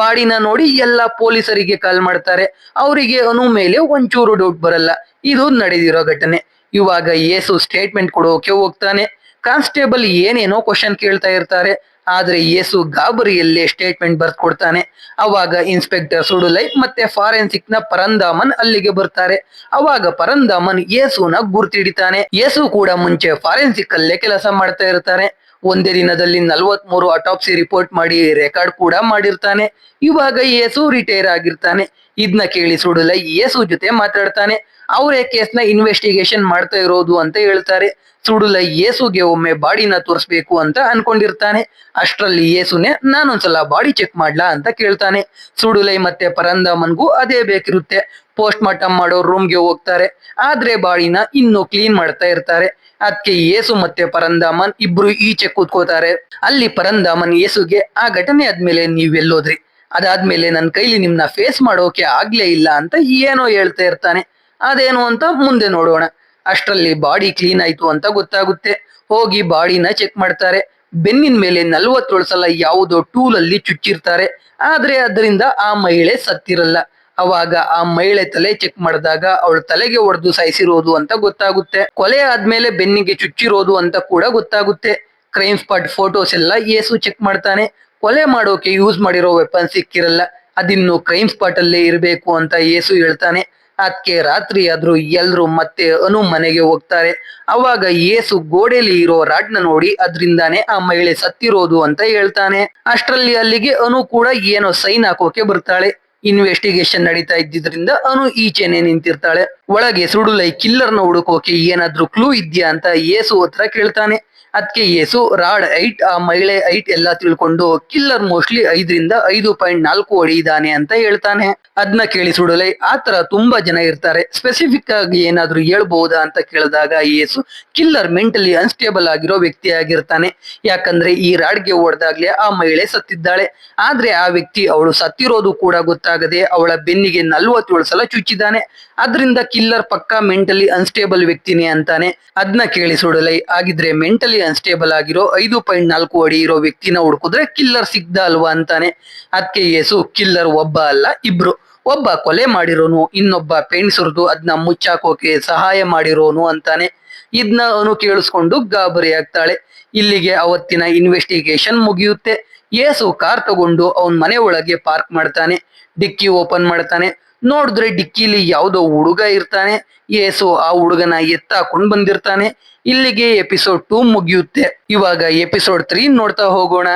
ಬಾಡಿನ ನೋಡಿ ಎಲ್ಲಾ ಪೊಲೀಸರಿಗೆ ಕಾಲ್ ಮಾಡ್ತಾರೆ. ಅವರಿಗೆ ಅನು ಮೇಲೆ ಒಂಚೂರು ಡೌಟ್ ಬರಲ್ಲ. ಇದು ನಡೆದಿರೋ ಘಟನೆ. ಇವಾಗ ಯೇಸು ಸ್ಟೇಟ್ಮೆಂಟ್ ಕೊಡೋಕೆ ಹೋಗ್ತಾನೆ. ಕಾನ್ಸ್ಟೇಬಲ್ ಏನೇನೋ ಕ್ವಶನ್ ಕೇಳ್ತಾ ಇರ್ತಾರೆ. ಆದ್ರೆ ಯೇಸು ಗಾಬರಿಯಲ್ಲೇ ಸ್ಟೇಟ್ಮೆಂಟ್ ಬರ್ದ್ ಕೊಡ್ತಾನೆ. ಅವಾಗ ಇನ್ಸ್ಪೆಕ್ಟರ್ ಸುಡುಲೈ ಮತ್ತೆ ಫಾರೆನ್ಸಿಕ್ ನ ಪರಂದಾಮನ್ ಅಲ್ಲಿಗೆ ಬರ್ತಾರೆ. ಅವಾಗ ಪರಂದಾಮನ್ ಯೇಸುನ ಗುರ್ತಿಡಿತಾನೆ. ಯೇಸು ಕೂಡ ಮುಂಚೆ ಫಾರೆನ್ಸಿಕ್ ಅಲ್ಲೇ ಕೆಲಸ ಮಾಡ್ತಾ ಇರ್ತಾರೆ. ಒಂದೇ ದಿನದಲ್ಲಿ 43 ಅಟಾಪ್ಸಿ ರಿಪೋರ್ಟ್ ಮಾಡಿ ರೆಕಾರ್ಡ್ ಕೂಡ ಮಾಡಿರ್ತಾನೆ. ಇವಾಗ ಯೇಸು ರಿಟೈರ್ ಆಗಿರ್ತಾನೆ. ಇದನ್ನ ಕೇಳಿ ಸುಡುಲೈ ಯೇಸು ಜೊತೆ ಮಾತಾಡ್ತಾನೆ. ಅವರೇ ಕೇಸ್ನ ಇನ್ವೆಸ್ಟಿಗೇಷನ್ ಮಾಡ್ತಾ ಇರೋದು ಅಂತ ಹೇಳ್ತಾರೆ. ಸುಡುಲೈ ಯೇಸುಗೆ ಒಮ್ಮೆ ಬಾಡಿನ ತೋರಿಸ್ಬೇಕು ಅಂತ ಅನ್ಕೊಂಡಿರ್ತಾನೆ. ಅಷ್ಟ್ರಲ್ಲಿ ಯೇಸುನೆ ನಾನೊಂದ್ಸಲ ಬಾಡಿ ಚೆಕ್ ಮಾಡ್ಲಾ ಅಂತ ಕೇಳ್ತಾನೆ. ಸುಡುಲೈ ಮತ್ತೆ ಪರಂದಾಮನ್ಗೂ ಅದೇ ಬೇಕಿರುತ್ತೆ. ಪೋಸ್ಟ್ ಮಾರ್ಟಮ್ ಮಾಡೋ ರೂಮ್ಗೆ ಹೋಗ್ತಾರೆ. ಆದ್ರೆ ಬಾಡಿನ ಇನ್ನು ಕ್ಲೀನ್ ಮಾಡ್ತಾ ಇರ್ತಾರೆ. ಅದಕ್ಕೆ ಯೇಸು ಮತ್ತೆ ಪರಂದಾಮನ್ ಇಬ್ರು ಈಚೆ ಕೂತ್ಕೋತಾರೆ. ಅಲ್ಲಿ ಪರಂದಾಮನ್ ಯೇಸುಗೆ ಆ ಘಟನೆ ಆದ್ಮೇಲೆ ನೀವೆಲ್ಲೋದ್ರಿ, ಅದಾದ್ಮೇಲೆ ನನ್ನ ಕೈಲಿ ನಿಮ್ನ ಫೇಸ್ ಮಾಡೋಕೆ ಆಗ್ಲೇ ಇಲ್ಲ ಅಂತ ಏನೋ ಹೇಳ್ತಾ ಇರ್ತಾನೆ. ಅದೇನು ಅಂತ ಮುಂದೆ ನೋಡೋಣ. ಅಷ್ಟ್ರಲ್ಲಿ ಬಾಡಿ ಕ್ಲೀನ್ ಆಯ್ತು ಅಂತ ಗೊತ್ತಾಗುತ್ತೆ. ಹೋಗಿ ಬಾಡಿನ ಚೆಕ್ ಮಾಡ್ತಾರೆ. ಬೆನ್ನಿನ ಮೇಲೆ 47 ಸಲ ಯಾವುದೋ ಟೂಲ್ ಅಲ್ಲಿ ಚುಚ್ಚಿರ್ತಾರೆ. ಆದ್ರೆ ಅದರಿಂದ ಆ ಮಹಿಳೆ ಸತ್ತಿರಲ್ಲ. ಅವಾಗ ಆ ಮಹಿಳೆ ತಲೆ ಚೆಕ್ ಮಾಡಿದಾಗ ಅವಳ ತಲೆಗೆ ಹೊಡೆದು ಸಾಯಿಸಿರೋದು ಅಂತ ಗೊತ್ತಾಗುತ್ತೆ. ಕೊಲೆ ಆದ್ಮೇಲೆ ಬೆನ್ನಿಗೆ ಚುಚ್ಚಿರೋದು ಅಂತ ಕೂಡ ಗೊತ್ತಾಗುತ್ತೆ. ಕ್ರೈಮ್ ಸ್ಪಾಟ್ ಫೋಟೋಸ್ ಎಲ್ಲ ಯೇಸು ಚೆಕ್ ಮಾಡ್ತಾನೆ. ಕೊಲೆ ಮಾಡೋಕೆ ಯೂಸ್ ಮಾಡಿರೋ ವೆಪನ್ ಸಿಕ್ಕಿರಲ್ಲ. ಅದಿನ್ನು ಕ್ರೈಮ್ ಸ್ಪಾಟ್ ಅಲ್ಲೇ ಇರಬೇಕು ಅಂತ ಯೇಸು ಹೇಳ್ತಾನೆ. ಅದಕ್ಕೆ ರಾತ್ರಿ ಆದ್ರೂ ಎಲ್ರು ಮತ್ತೆ ಅನು ಮನೆಗೆ ಹೋಗ್ತಾರೆ. ಅವಾಗ ಯೇಸು ಗೋಡೆಲಿ ಇರೋ ರಾಡ್ನ ನೋಡಿ ಅದ್ರಿಂದಾನೇ ಆ ಮಹಿಳೆ ಸತ್ತಿರೋದು ಅಂತ ಹೇಳ್ತಾನೆ. ಅಷ್ಟ್ರಲ್ಲಿ ಅಲ್ಲಿಗೆ ಅನು ಕೂಡ ಏನೋ ಸೈನ್ ಹಾಕೋಕೆ ಬರ್ತಾಳೆ. ಇನ್ವೆಸ್ಟಿಗೇಷನ್ ನಡೀತಾ ಇದ್ದಿದ್ರಿಂದ ಅನು ಈಚೆನೆ ನಿಂತಿರ್ತಾಳೆ. ಒಳಗೆ ಸುಡುಲೈ ಕಿಲ್ಲರ್ನ ಹುಡುಕೋಕೆ ಏನಾದ್ರೂ ಕ್ಲೂ ಇದ್ಯಾ ಅಂತ ಯೇಸು ಹತ್ರ ಕೇಳ್ತಾನೆ. ಅದಕ್ಕೆ ಯೇಸು ರಾಡ್ ಹೈಟ್, ಆ ಮಹಿಳೆ ಹೈಟ್ ಎಲ್ಲ ತಿಳ್ಕೊಂಡು ಕಿಲ್ಲರ್ ಮೋಸ್ಟ್ಲಿ 5ರಿಂದ 5.4 ಹೊಡಿದಾನೆ ಅಂತ ಹೇಳ್ತಾನೆ. ಅದನ್ನ ಕೇಳಿ ಸುಡುಲೈ ಆತರ ತುಂಬಾ ಜನ ಇರ್ತಾರೆ, ಸ್ಪೆಸಿಫಿಕ್ ಆಗಿ ಏನಾದ್ರೂ ಹೇಳ್ಬಹುದಾ ಅಂತ ಕೇಳಿದಾಗ ಯೇಸು ಕಿಲ್ಲರ್ ಮೆಂಟಲಿ ಅನ್ಸ್ಟೇಬಲ್ ಆಗಿರೋ ವ್ಯಕ್ತಿ ಆಗಿರ್ತಾನೆ. ಯಾಕಂದ್ರೆ ಈ ರಾಡ್ಗೆ ಹೊಡೆದಾಗ್ಲೇ ಆ ಮಹಿಳೆ ಸತ್ತಿದ್ದಾಳೆ. ಆದ್ರೆ ಆ ವ್ಯಕ್ತಿ ಅವಳು ಸತ್ತಿರೋದು ಕೂಡ ಗೊತ್ತಾಗದೆ ಅವಳ ಬೆನ್ನಿಗೆ 47 ಸಲ ಚುಚ್ಚಿದ್ದಾನೆ. ಅದ್ರಿಂದ ಕಿಲ್ಲರ್ ಪಕ್ಕಾ ಮೆಂಟಲಿ ಅನ್ಸ್ಟೇಬಲ್ ವ್ಯಕ್ತಿನೇ ಅಂತಾನೆ. ಅದನ್ನ ಕೇಳಿ ಸುಡುಲೈ ಆಗಿದ್ರೆ ಮೆಂಟಲಿ ಅನ್ಸ್ಟೇಬಲ್ ಆಗಿರೋ 5.4 ಅಡಿ ಇರೋ ವ್ಯಕ್ತಿನ ಹುಡುಕಿದ್ರೆ ಕಿಲ್ಲರ್ ಸಿಗ್ದ ಅಲ್ವಾ ಅಂತಾನೆ. ಅದಕ್ಕೆ ಯೇಸು ಕಿಲ್ಲರ್ ಒಬ್ಬ ಅಲ್ಲ, ಇಬ್ರು. ಒಬ್ಬ ಕೊಲೆ ಮಾಡಿರೋನು, ಇನ್ನೊಬ್ಬ ಪೇಂಟ್ ಸುರಿದು ಅದನ್ನ ಮುಚ್ಚಾಕೋಕೆ ಸಹಾಯ ಮಾಡಿರೋನು ಅಂತಾನೆ. ಇದನ್ನ ಅನು ಕೇಳಿಸ್ಕೊಂಡು ಗಾಬರಿ ಆಗ್ತಾಳೆ. ಇಲ್ಲಿಗೆ ಅವತ್ತಿನ ಇನ್ವೆಸ್ಟಿಗೇಷನ್ ಮುಗಿಯುತ್ತೆ. ಯೇಸು ಕಾರ್ ತಗೊಂಡು ಅವನ್ ಮನೆ ಒಳಗೆ ಪಾರ್ಕ್ ಮಾಡ್ತಾನೆ. ಡಿಕ್ಕಿ ಓಪನ್ ಮಾಡ್ತಾನೆ. ನೋಡಿದ್ರೆ ಡಿಕ್ಕಿಲಿ ಯಾವ್ದೋ ಹುಡುಗ ಇರ್ತಾನೆ. ಯೇಸು ಆ ಹುಡುಗನ ಎತ್ತಾಕೊಂಡ್ ಬಂದಿರ್ತಾನೆ. ಇಲ್ಲಿಗೆ ಎಪಿಸೋಡ್ 2 ಮುಗಿಯುತ್ತೆ. ಇವಾಗ ಎಪಿಸೋಡ್ 3 ನೋಡ್ತಾ ಹೋಗೋಣ.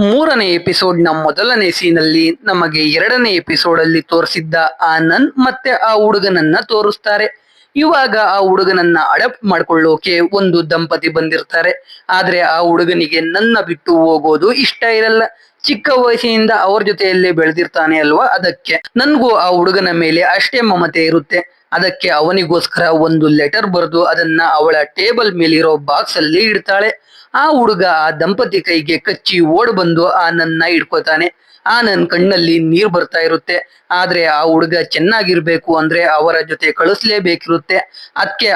3ನೇ ಎಪಿಸೋಡ್ ನ ಮೊದಲನೇ ಸೀನ್ ಅಲ್ಲಿ ನಮಗೆ 2ನೇ ಎಪಿಸೋಡ್ ಅಲ್ಲಿ ತೋರಿಸಿದ್ದ ಆ ನನ್ ಮತ್ತೆ ಆ ಹುಡುಗನನ್ನ ತೋರಿಸ್ತಾರೆ. ಇವಾಗ ಆ ಹುಡುಗನನ್ನ ಅಡಾಪ್ಟ್ ಮಾಡ್ಕೊಳ್ಳೋಕೆ ಒಂದು ದಂಪತಿ ಬಂದಿರ್ತಾರೆ. ಆದ್ರೆ ಆ ಹುಡುಗನಿಗೆ ನನ್ನ ಬಿಟ್ಟು ಹೋಗೋದು ಇಷ್ಟ ಇರಲ್ಲ. ಚಿಕ್ಕ ವಯಸ್ಸಿನಿಂದ ಅವ್ರ ಜೊತೆಯಲ್ಲೇ ಬೆಳೆದಿರ್ತಾನೆ ಅಲ್ವಾ, ಅದಕ್ಕೆ ನನ್ಗೂ ಆ ಹುಡುಗನ ಮೇಲೆ ಅಷ್ಟೇ ಮಮತೆ ಇರುತ್ತೆ. ಅದಕ್ಕೆ ಅವನಿಗೋಸ್ಕರ ಒಂದು ಲೆಟರ್ ಬರೆದು ಅದನ್ನ ಅವಳ ಟೇಬಲ್ ಮೇಲಿರೋ ಬಾಕ್ಸ್ ಅಲ್ಲಿ ಇಡ್ತಾಳೆ. ಆ ಹುಡುಗ ಆ ದಂಪತಿ ಕೈಗೆ ಕಚ್ಚಿ ಓಡ್ ಬಂದು ಆ ನನ್ನ ಹಿಡ್ಕೋತಾನೆ. ಆ ನನ್ ಕಣ್ಣಲ್ಲಿ ನೀರ್ ಬರ್ತಾ ಇರುತ್ತೆ. ಆದ್ರೆ ಆ ಹುಡುಗ ಚೆನ್ನಾಗಿರ್ಬೇಕು ಅಂದ್ರೆ ಅವರ ಜೊತೆ ಕಳಿಸ್ಲೇಬೇಕಿರುತ್ತೆ. ಅದಕ್ಕೆ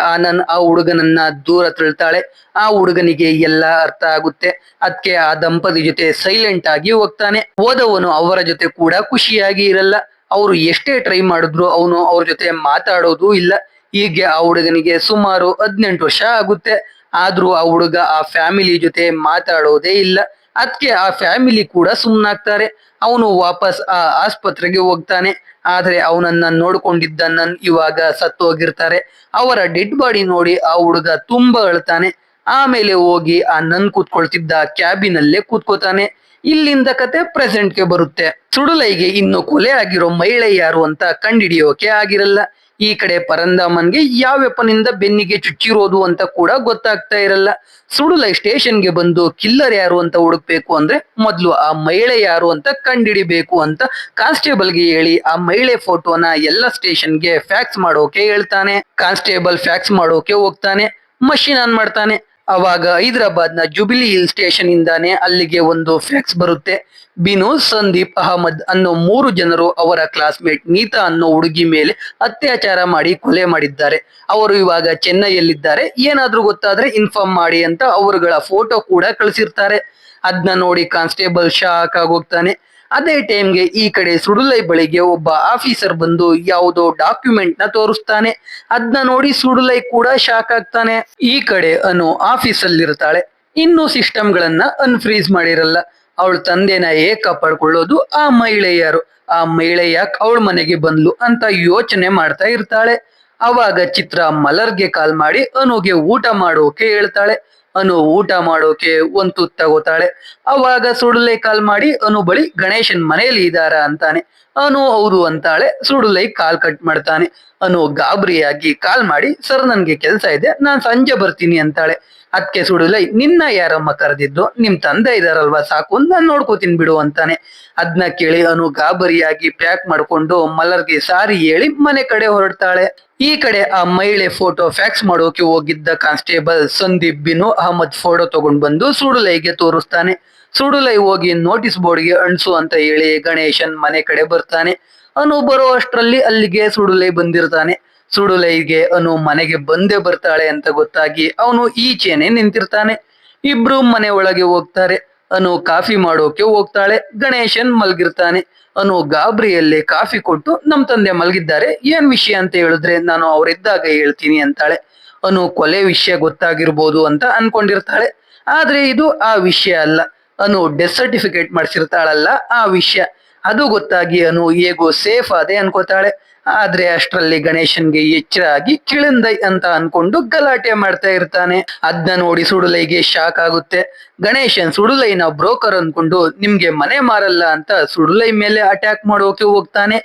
ಆ ಹುಡುಗನನ್ನ ದೂರ ತಳ್ತಾಳೆ. ಆ ಹುಡುಗನಿಗೆ ಎಲ್ಲ ಅರ್ಥ ಆಗುತ್ತೆ. ಅದಕ್ಕೆ ಆ ದಂಪತಿ ಜೊತೆ ಸೈಲೆಂಟ್ ಆಗಿ ಹೋಗ್ತಾನೆ. ಹೋದವನು ಅವರ ಜೊತೆ ಕೂಡ ಖುಷಿಯಾಗಿ ಇರಲ್ಲ. ಅವರು ಎಷ್ಟೇ ಟ್ರೈ ಮಾಡಿದ್ರು ಅವನು ಅವ್ರ ಜೊತೆ ಮಾತಾಡೋದು ಇಲ್ಲ. ಹೀಗೆ ಆ ಹುಡುಗನಿಗೆ ಸುಮಾರು 18 ವರ್ಷ ಆಗುತ್ತೆ. ಆದ್ರೂ ಆ ಹುಡುಗ ಆ ಫ್ಯಾಮಿಲಿ ಜೊತೆ ಮಾತಾಡೋದೇ ಇಲ್ಲ. ಅದಕ್ಕೆ ಆ ಫ್ಯಾಮಿಲಿ ಕೂಡ ಸುಮ್ನಾಗ್ತಾರೆ. ಅವನು ವಾಪಸ್ ಆ ಆಸ್ಪತ್ರೆಗೆ ಹೋಗ್ತಾನೆ. ಆದ್ರೆ ಅವನನ್ನ ನೋಡ್ಕೊಂಡಿದ್ದ ನನ್ ಇವಾಗ ಸತ್ತೋಗಿರ್ತಾರೆ. ಅವರ ಡೆಡ್ ಬಾಡಿ ನೋಡಿ ಆ ಹುಡುಗ ತುಂಬಾ ಅಳ್ತಾನೆ. ಆಮೇಲೆ ಹೋಗಿ ಆ ನನ್ ಕೂತ್ಕೊಳ್ತಿದ್ದ ಕ್ಯಾಬಿನ್ ಅಲ್ಲೇ ಕೂತ್ಕೋತಾನೆ. ಇಲ್ಲಿಂದ ಕತೆ ಪ್ರೆಸೆಂಟ್ಗೆ ಬರುತ್ತೆ. ಸುಡುಲೈಗೆ ಇನ್ನು ಕೊಲೆ ಆಗಿರೋ ಮಹಿಳೆ ಯಾರು ಅಂತ ಕಂಡಿಡಿಯೋಕೆ ಆಗಿರಲ್ಲ. ಈ ಕಡೆ ಪರಂದಾಮನ್ಗೆ ಯಾವ ವೆಪನಿಂದ ಬೆನ್ನಿಗೆ ಚುಚ್ಚಿರೋದು ಅಂತ ಕೂಡ ಗೊತ್ತಾಗ್ತಾ ಇರಲ್ಲ. ಸುಡುಲೈ ಸ್ಟೇಷನ್ಗೆ ಬಂದು ಕಿಲ್ಲರ್ ಯಾರು ಅಂತ ಹುಡುಕ್ಬೇಕು ಅಂದ್ರೆ ಮೊದ್ಲು ಆ ಮಹಿಳೆ ಯಾರು ಅಂತ ಕಂಡಿಡಿಬೇಕು ಅಂತ ಕಾನ್ಸ್ಟೇಬಲ್ಗೆ ಹೇಳಿ ಆ ಮಹಿಳೆ ಫೋಟೋನ ಎಲ್ಲ ಸ್ಟೇಷನ್ಗೆ ಫ್ಯಾಕ್ಸ್ ಮಾಡೋಕೆ ಹೇಳ್ತಾನೆ. ಕಾನ್ಸ್ಟೇಬಲ್ ಫ್ಯಾಕ್ಸ್ ಮಾಡೋಕೆ ಹೋಗ್ತಾನೆ. ಮಷಿನ್ ಆನ್ ಮಾಡ್ತಾನೆ. ಅವಾಗ ಹೈದರಾಬಾದ್ ನ ಜುಬಿಲಿ ಹಿಲ್ ಸ್ಟೇಷನ್ ಇಂದಾನೆ ಅಲ್ಲಿಗೆ ಒಂದು ಫ್ಯಾಕ್ಸ್ ಬರುತ್ತೆ. ಬಿನು, ಸಂದೀಪ್, ಅಹಮದ್ ಅನ್ನೋ 3 ಜನರು ಅವರ ಕ್ಲಾಸ್ಮೇಟ್ ನೀತಾ ಅನ್ನೋ ಹುಡುಗಿ ಮೇಲೆ ಅತ್ಯಾಚಾರ ಮಾಡಿ ಕೊಲೆ ಮಾಡಿದ್ದಾರೆ. ಅವರು ಇವಾಗ ಚೆನ್ನೈಯಲ್ಲಿದ್ದಾರೆ, ಏನಾದ್ರೂ ಗೊತ್ತಾದ್ರೆ ಇನ್ಫಾರ್ಮ್ ಮಾಡಿ ಅಂತ ಅವರುಗಳ ಫೋಟೋ ಕೂಡ ಕಳಿಸಿರ್ತಾರೆ. ಅದನ್ನ ನೋಡಿ ಕಾನ್ಸ್ಟೇಬಲ್ ಶಾಕ್ ಆಗೋಗ್ತಾನೆ. ಅದೇ ಟೈಮ್ಗೆ ಈ ಕಡೆ ಸುಡುಲೈ ಬಳಿಗೆ ಒಬ್ಬ ಆಫೀಸರ್ ಬಂದು ಯಾವುದೋ ಡಾಕ್ಯುಮೆಂಟ್ ನ ತೋರಿಸ್ತಾನೆ. ಅದನ್ನ ನೋಡಿ ಸುಡುಲೈ ಕೂಡ ಶಾಕ್ ಆಗ್ತಾನೆ. ಈ ಕಡೆ ಅನು ಆಫೀಸ್ ಅಲ್ಲಿ ಇರ್ತಾಳೆ. ಇನ್ನು ಸಿಸ್ಟಮ್ ಗಳನ್ನ ಅನ್ಫ್ರೀಸ್ ಮಾಡಿರಲ್ಲ. ಅವಳ ತಂದೆನ ಹೇಗ್ ಕಾಪಾಡ್ಕೊಳ್ಳೋದು, ಆ ಮಹಿಳೆ ಯಾರು, ಆ ಮಹಿಳೆ ಯಾಕೆ ಅವಳ ಮನೆಗೆ ಬಂದ್ಲು ಅಂತ ಯೋಚನೆ ಮಾಡ್ತಾ ಇರ್ತಾಳೆ. ಅವಾಗ ಚಿತ್ರ ಮಲರ್ಗೆ ಕಾಲ್ ಮಾಡಿ ಅನುಗೆ ಊಟ ಮಾಡೋಕೆ ಹೇಳ್ತಾಳೆ. ಅನು ಊಟ ಮಾಡೋಕೆ ಒಂದ್ ತುತ್ತು ತಗೋತಾಳೆ. ಅವಾಗ ಸುಡುಲೈ ಕಾಲ್ ಮಾಡಿ ಅನು ಬಳಿ ಗಣೇಶನ್ ಮನೆಯಲ್ಲಿ ಇದಾರ ಅಂತಾನೆ. ಅನು ಹೌದು ಅಂತಾಳೆ. ಸುಡುಲೈ ಕಾಲ್ ಕಟ್ ಮಾಡ್ತಾನೆ. ಅನು ಗಾಬರಿಯಾಗಿ ಕಾಲ್ ಮಾಡಿ, ಸರ್ ನನ್ಗೆ ಕೆಲ್ಸ ಇದೆ, ನಾನ್ ಸಂಜೆ ಬರ್ತೀನಿ ಅಂತಾಳೆ. ಅದಕ್ಕೆ ಸುಡುಲೈ, ನಿನ್ನ ಯಾರಮ್ಮ ಕರೆದಿದ್ದು, ನಿಮ್ ತಂದೆ ಇದಾರಲ್ವಾ, ಸಾಕು, ನಾನ್ ನೋಡ್ಕೋತೀನಿ ಬಿಡು ಅಂತಾನೆ. ಅದ್ನ ಕೇಳಿ ಅನು ಗಾಬರಿಯಾಗಿ ಪ್ಯಾಕ್ ಮಾಡ್ಕೊಂಡು ಮಲರ್ಗೆ ಸಾರಿ ಹೇಳಿ ಮನೆ ಕಡೆ ಹೊರಡ್ತಾಳೆ. ಈ ಕಡೆ ಆ ಮಹಿಳೆ ಫೋಟೋ ಫ್ಯಾಕ್ಸ್ ಮಾಡೋಕೆ ಹೋಗಿದ್ದ ಕಾನ್ಸ್ಟೇಬಲ್ ಸಂದೀಪ್ ಬಿನು ಅಹಮದ್ ಫೋಟೋ ತಗೊಂಡ್ ಬಂದು ಸುಡುಲೈಗೆ ತೋರಿಸ್ತಾನೆ. ಸುಡುಲೈ ಹೋಗಿ ನೋಟಿಸ್ ಬೋರ್ಡ್ಗೆ ಅಣ್ಸು ಅಂತ ಹೇಳಿ ಗಣೇಶನ್ ಮನೆ ಕಡೆ ಬರ್ತಾನೆ. ಅನು ಬರೋ ಅಷ್ಟ್ರಲ್ಲಿ ಅಲ್ಲಿಗೆ ಸುಡುಲೈ ಬಂದಿರ್ತಾನೆ. ಸುಡುಲೈಗೆ ಅನು ಮನೆಗೆ ಬಂದೇ ಬರ್ತಾಳೆ ಅಂತ ಗೊತ್ತಾಗಿ ಅವನು ಈಚೆನೆ ನಿಂತಿರ್ತಾನೆ. ಇಬ್ರು ಮನೆ ಒಳಗೆ ಹೋಗ್ತಾರೆ. ಅನು ಕಾಫಿ ಮಾಡೋಕೆ ಹೋಗ್ತಾಳೆ. ಗಣೇಶನ್ ಮಲ್ಗಿರ್ತಾನೆ. ಅನು ಗಾಬರಿಯಲ್ಲೇ ಕಾಫಿ ಕೊಟ್ಟು, ನಮ್ ತಂದೆ ಮಲ್ಗಿದ್ದಾರೆ, ಏನ್ ವಿಷಯ ಅಂತ ಹೇಳಿದ್ರೆ ನಾನು ಅವ್ರಿದ್ದಾಗ ಹೇಳ್ತೀನಿ ಅಂತಾಳೆ. ಅನು ಕೊಲೆ ವಿಷಯ ಗೊತ್ತಾಗಿರ್ಬೋದು ಅಂತ ಅನ್ಕೊಂಡಿರ್ತಾಳೆ. ಆದ್ರೆ ಇದು ಆ ವಿಷಯ ಅಲ್ಲ. ಅನು ಡೆತ್ ಸರ್ಟಿಫಿಕೇಟ್ ಮಾಡಿಸಿರ್ತಾಳಲ್ಲ, ಆ ವಿಷಯ. ಅದು ಗೊತ್ತಾಗಿ ಅನು ಹೇಗೋ ಸೇಫ್ ಆದೆ ಅನ್ಕೋತಾಳೆ. ಆದ್ರೆ ಅಷ್ಟ್ರಲ್ಲಿ ಗಣೇಶನ್ಗೆ ಎಚ್ಚರ ಆಗಿ ಕಿಳಿಂದೈ ಅಂತ ಅನ್ಕೊಂಡು ಗಲಾಟೆ ಮಾಡ್ತಾ ಇರ್ತಾನೆ. ಅದನ್ನ ನೋಡಿ ಸುಡುಲೈಗೆ ಶಾಕ್ ಆಗುತ್ತೆ. ಗಣೇಶನ್ ಸುಡುಲೈನ ಬ್ರೋಕರ್ ಅನ್ಕೊಂಡು ನಿಮ್ಗೆ ಮನೆ ಮಾರಲ್ಲ ಅಂತ ಸುಡುಲೈ ಮೇಲೆ ಅಟ್ಯಾಕ್ ಮಾಡೋಕೆ ಹೋಗ್ತಾನೆ.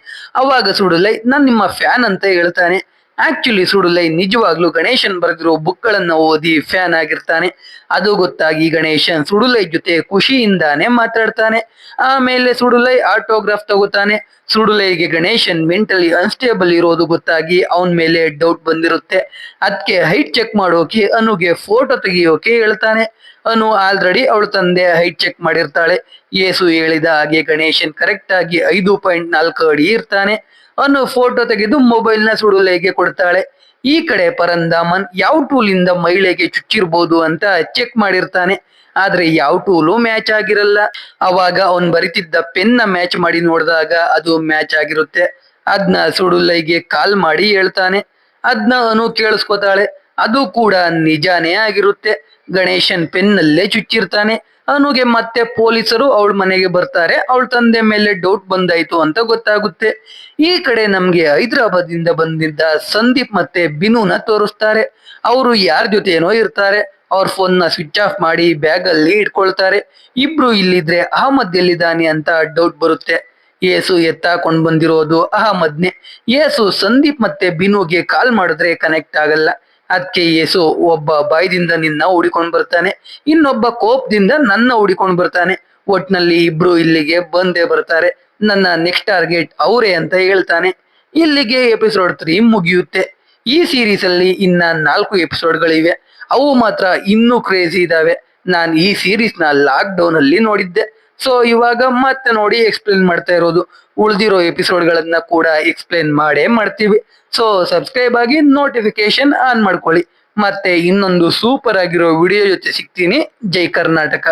ಅವಾಗ ಸುಡುಲೈ, ನಾನ್ ನಿಮ್ಮ ಫ್ಯಾನ್ ಅಂತ ಹೇಳ್ತಾನೆ. ಆಕ್ಚುಲಿ ಸುಡುಲೈ ನಿಜವಾಗ್ಲೂ ಗಣೇಶನ್ ಬರೆದಿರೋ ಬುಕ್ಗಳನ್ನ ಓದಿ ಫ್ಯಾನ್ ಆಗಿರ್ತಾನೆ. ಅದು ಗೊತ್ತಾಗಿ ಗಣೇಶನ್ ಸುಡುಲೈ ಜೊತೆ ಖುಷಿಯಿಂದಾನೆ ಮಾತಾಡ್ತಾನೆ. ಆಮೇಲೆ ಸುಡುಲೈ ಆಟೋಗ್ರಾಫ್ ತಗೋತಾನೆ. ಸುಡುಲೈಗೆ ಗಣೇಶನ್ ಮೆಂಟಲಿ ಅನ್ಸ್ಟೇಬಲ್ ಇರೋದು ಗೊತ್ತಾಗಿ ಅವನ್ ಮೇಲೆ ಡೌಟ್ ಬಂದಿರುತ್ತೆ. ಅದಕ್ಕೆ ಹೈಟ್ ಚೆಕ್ ಮಾಡೋಕೆ ಅನುಗೆ ಫೋಟೋ ತೆಗಿಯೋಕೆ ಹೇಳ್ತಾನೆ. ಅನು ಆಲ್ರೆಡಿ ಅವಳ ತಂದೆ ಹೈಟ್ ಚೆಕ್ ಮಾಡಿರ್ತಾಳೆ. ಯೇಸು ಹೇಳಿದ ಹಾಗೆ ಗಣೇಶನ್ ಕರೆಕ್ಟ್ ಆಗಿ 5.4 ಅಡಿ ಇರ್ತಾನೆ. ಅನು ಫೋಟೋ ತೆಗೆದು ಮೊಬೈಲ್ ನ ಸುಡುಲೈಗೆ ಕೊಡ್ತಾಳೆ. ಈ ಕಡೆ ಪರಂದಾಮನ್ ಯಾವ ಟೂಲ್ ಇಂದ ಮಹಿಳೆಗೆ ಚುಚ್ಚಿರ್ಬೋದು ಅಂತ ಚೆಕ್ ಮಾಡಿರ್ತಾನೆ. ಆದ್ರೆ ಯಾವ ಟೂಲು ಮ್ಯಾಚ್ ಆಗಿರಲ್ಲ. ಅವಾಗ ಅವನ್ ಬರಿತಿದ್ದ ಪೆನ್ನ ಮ್ಯಾಚ್ ಮಾಡಿ ನೋಡಿದಾಗ ಅದು ಮ್ಯಾಚ್ ಆಗಿರುತ್ತೆ. ಅದ್ನ ಸುಡುಲೈಗೆ ಕಾಲ್ ಮಾಡಿ ಹೇಳ್ತಾನೆ. ಅದ್ನ ಅನು ಕೇಳಿಸ್ಕೊತಾಳೆ. ಅದು ಕೂಡ ನಿಜಾನೇ ಆಗಿರುತ್ತೆ. ಗಣೇಶನ್ ಪೆನ್ನಲ್ಲೇ ಚುಚ್ಚಿರ್ತಾನೆ. ಅನುಗೆ ಮತ್ತೆ ಪೊಲೀಸರು ಅವಳ ಮನೆಗೆ ಬರ್ತಾರೆ. ಅವಳ ತಂದೆ ಮೇಲೆ ಡೌಟ್ ಬಂದಾಯ್ತು ಅಂತ ಗೊತ್ತಾಗುತ್ತೆ. ಈ ಕಡೆ ನಮ್ಗೆ ಹೈದರಾಬಾದ್ ಇಂದ ಬಂದಿದ್ದ ಸಂದೀಪ್ ಮತ್ತೆ ಬಿನುನ ತೋರಿಸ್ತಾರೆ. ಅವರು ಯಾರ ಜೊತೆನೋ ಇರ್ತಾರೆ. ಅವ್ರ ಫೋನ್ ನ ಸ್ವಿಚ್ ಆಫ್ ಮಾಡಿ ಬ್ಯಾಗ್ ಅಲ್ಲಿ ಇಟ್ಕೊಳ್ತಾರೆ. ಇಬ್ರು ಇಲ್ಲಿದ್ರೆ ಅಹಮದ್ ಎಲ್ಲಿದ್ದಾನೆ ಅಂತ ಡೌಟ್ ಬರುತ್ತೆ. ಯೇಸು ಎತ್ತಾಕೊಂಡ್ ಬಂದಿರೋದು ಅಹಮದ್ನೆ. ಯೇಸು ಸಂದೀಪ್ ಮತ್ತೆ ಬಿನುಗೆ ಕಾಲ್ ಮಾಡಿದ್ರೆ ಕನೆಕ್ಟ್ ಆಗಲ್ಲ. ಅದಕ್ಕೆ ಯೇಸು ಒಬ್ಬ ಬಾಯ್ದಿಂದ ನಿನ್ನ ಹುಡಿಕೊಂಡ್ ಬರ್ತಾನೆ, ಇನ್ನೊಬ್ಬ ಕೋಪದಿಂದ ನನ್ನ ಹುಡಿಕೊಂಡ್ ಬರ್ತಾನೆ. ಒಟ್ನಲ್ಲಿ ಇಬ್ರು ಇಲ್ಲಿಗೆ ಬಂದೇ ಬರ್ತಾರೆ. ನನ್ನ ನೆಕ್ಸ್ಟ್ ಟಾರ್ಗೆಟ್ ಅವರೇ ಅಂತ ಹೇಳ್ತಾನೆ. ಇಲ್ಲಿಗೆ ಎಪಿಸೋಡ್ 3 ಮುಗಿಯುತ್ತೆ. ಈ ಸೀರೀಸ್ ಅಲ್ಲಿ ಇನ್ನ 4 ಎಪಿಸೋಡ್ಗಳಿವೆ. ಅವು ಮಾತ್ರ ಇನ್ನೂ ಕ್ರೇಜಿ ಇದಾವೆ. ನಾನು ಈ ಸೀರೀಸ್ ನ ಲಾಕ್ ಡೌನ್ ಅಲ್ಲಿ ನೋಡಿದ್ದೆ. ಸೊ ಇವಾಗ ಮತ್ತೆ ನೋಡಿ ಎಕ್ಸ್ಪ್ಲೇನ್ ಮಾಡ್ತಾ ಇರೋದು. ಉಳಿದಿರೋ ಎಪಿಸೋಡ್ ಗಳನ್ನ ಕೂಡ ಎಕ್ಸ್ಪ್ಲೇನ್ ಮಾಡೇ ಮಾಡ್ತೀವಿ. ಸೊ ಸಬ್ಸ್ಕ್ರೈಬ್ ಆಗಿ ನೋಟಿಫಿಕೇಶನ್ ಆನ್ ಮಾಡ್ಕೊಳ್ಳಿ. ಮತ್ತೆ ಇನ್ನೊಂದು ಸೂಪರ್ ಆಗಿರೋ ವಿಡಿಯೋ ಜೊತೆ ಸಿಗ್ತೀನಿ. ಜೈ ಕರ್ನಾಟಕ.